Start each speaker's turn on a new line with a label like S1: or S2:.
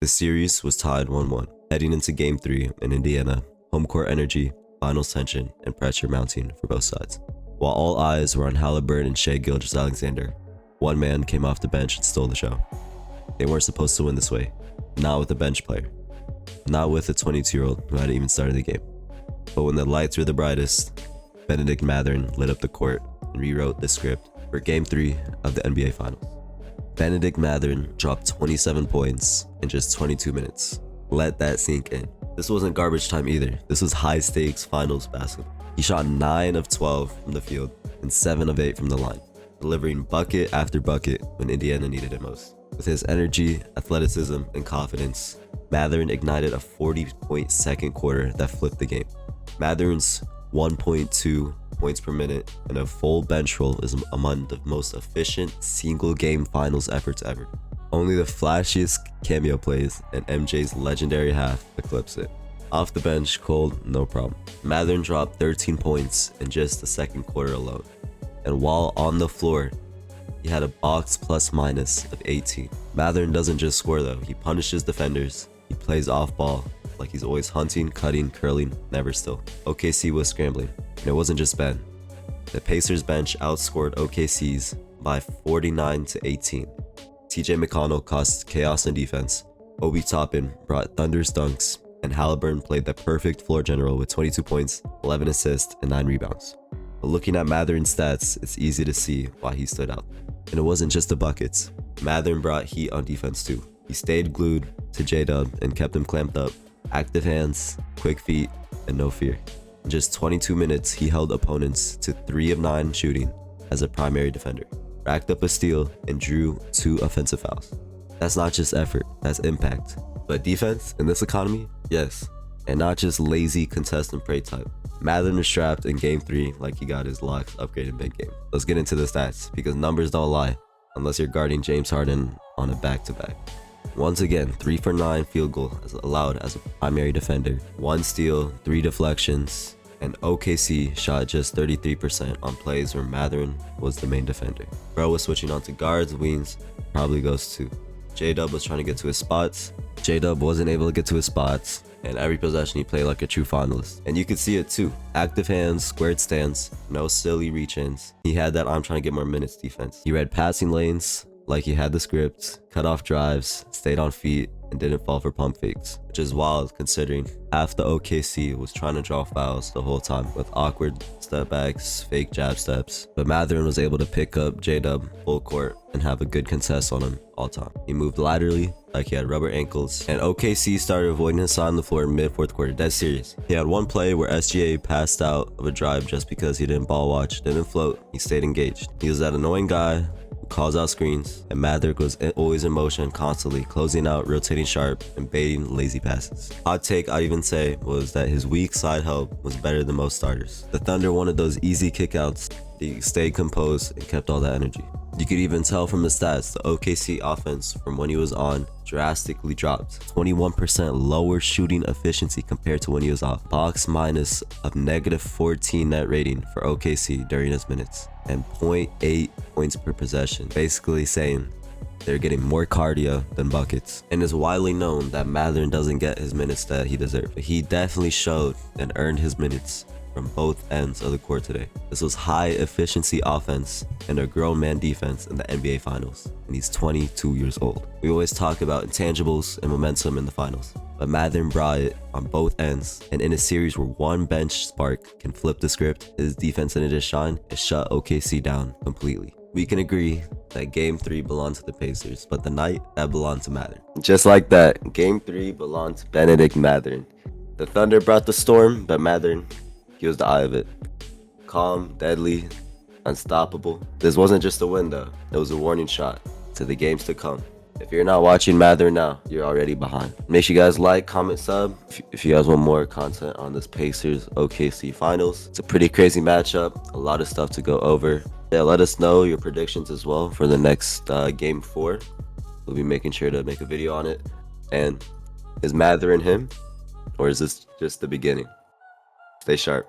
S1: The series was tied 1-1, heading into Game 3 in Indiana. Home court energy, finals tension, and pressure mounting for both sides. While all eyes were on Halliburton and Shai Gilgeous-Alexander, one man came off the bench and stole the show. They weren't supposed to win this way, not with a bench player, not with a 22-year-old who hadn't even started the game. But when the lights were the brightest, Bennedict Mathurin lit up the court and rewrote the script for Game 3 of the NBA Finals. Bennedict Mathurin dropped 27 points in just 22 minutes. Let that sink in. This wasn't garbage time either. This was high-stakes finals basketball. He shot 9 of 12 from the field and 7 of 8 from the line, delivering bucket after bucket when Indiana needed it most. With his energy, athleticism, and confidence, Mathurin ignited a 40-point second quarter that flipped the game. Mathurin's 1.2 points per minute and a full bench roll is among the most efficient single-game finals efforts ever. Only the flashiest cameo plays and MJ's legendary half eclipse it. Off the bench, cold, no problem. Mathurin dropped 13 points in just the second quarter alone. And while on the floor, he had a box plus minus of 18. Mathurin doesn't just score though, he punishes defenders. He plays off ball like he's always hunting, cutting, curling, never still. OKC was scrambling, and it wasn't just Ben. The Pacers bench outscored OKC's by 49-18. TJ McConnell caused chaos in defense. Obi Toppin brought Thunder's dunks, and Halliburton played the perfect floor general with 22 points, 11 assists, and 9 rebounds. But looking at Mathurin's stats, it's easy to see why he stood out. And it wasn't just the buckets. Mathurin brought heat on defense too. He stayed glued to J-Dub and kept him clamped up. Active hands, quick feet, and no fear. In just 22 minutes, he held opponents to 3 of 9 shooting as a primary defender, racked up a steal, and drew 2 offensive fouls. That's not just effort, that's impact. But defense in this economy? Yes. And not just lazy contest and pray type. Mathurin was strapped in Game 3 like he got his locks upgraded mid-game. Let's get into the stats, because numbers don't lie, unless you're guarding James Harden on a back-to-back. Once again, 3 for 9 field goal is allowed as a primary defender, 1 steal, 3 deflections, and OKC shot just 33% on plays where Mathurin was the main defender. Bro was switching on to guards, wings, probably goes to. J-Dub was trying to get to his spots. J-Dub wasn't able to get to his spots, and every possession he played like a true finalist. And you could see it too. Active hands, squared stance, no silly reach-ins. He had that I'm trying to get more minutes defense. He read passing lanes like he had the script, cut off drives, stayed on feet, and didn't fall for pump fakes, which is wild considering half the OKC was trying to draw fouls the whole time with awkward step backs, fake jab steps. But Mathurin was able to pick up J-Dub full court and have a good contest on him all time. He moved laterally like he had rubber ankles, and OKC started avoiding his side on the floor in mid-fourth quarter, dead serious. He had one play where SGA passed out of a drive just because he didn't ball watch, didn't float, he stayed engaged. He was that annoying guy who calls out screens, and Mathurin was always in motion, constantly closing out, rotating sharp, and baiting lazy passes. Hot take I'd even say was that his weak side help was better than most starters. The Thunder wanted those easy kickouts. He stayed composed and kept all that energy. You could even tell from the stats, the OKC offense from when he was on drastically dropped. 21% lower shooting efficiency compared to when he was off. Box minus of -14 net rating for OKC during his minutes. And 0.8 points per possession. Basically saying they're getting more cardio than buckets. And it's widely known that Mathurin doesn't get his minutes that he deserved. But he definitely showed and earned his minutes from both ends of the court today. This was high efficiency offense and a grown man defense in the NBA Finals, and he's 22 years old. We always talk about intangibles and momentum in the finals, but Mathurin brought it on both ends, and in a series where one bench spark can flip the script, his defense didn't just shine, it shut OKC down completely. We can agree that Game 3 belonged to the Pacers, but the night, that belonged to Mathurin. Just like that, Game 3 belonged to Bennedict Mathurin. The Thunder brought the storm, but Mathurin, he was the eye of it. Calm, deadly, unstoppable. This wasn't just a win though, it was a warning shot to the games to come. If you're not watching Mathurin now, you're already behind. Make sure you guys like, comment, sub if you guys want more content on this Pacers OKC Finals. It's a pretty crazy matchup, a lot of stuff to go over. Yeah, let us know your predictions as well for the next Game 4. We'll be making sure to make a video on it. And is Mathurin him, or is this just the beginning? Stay sharp.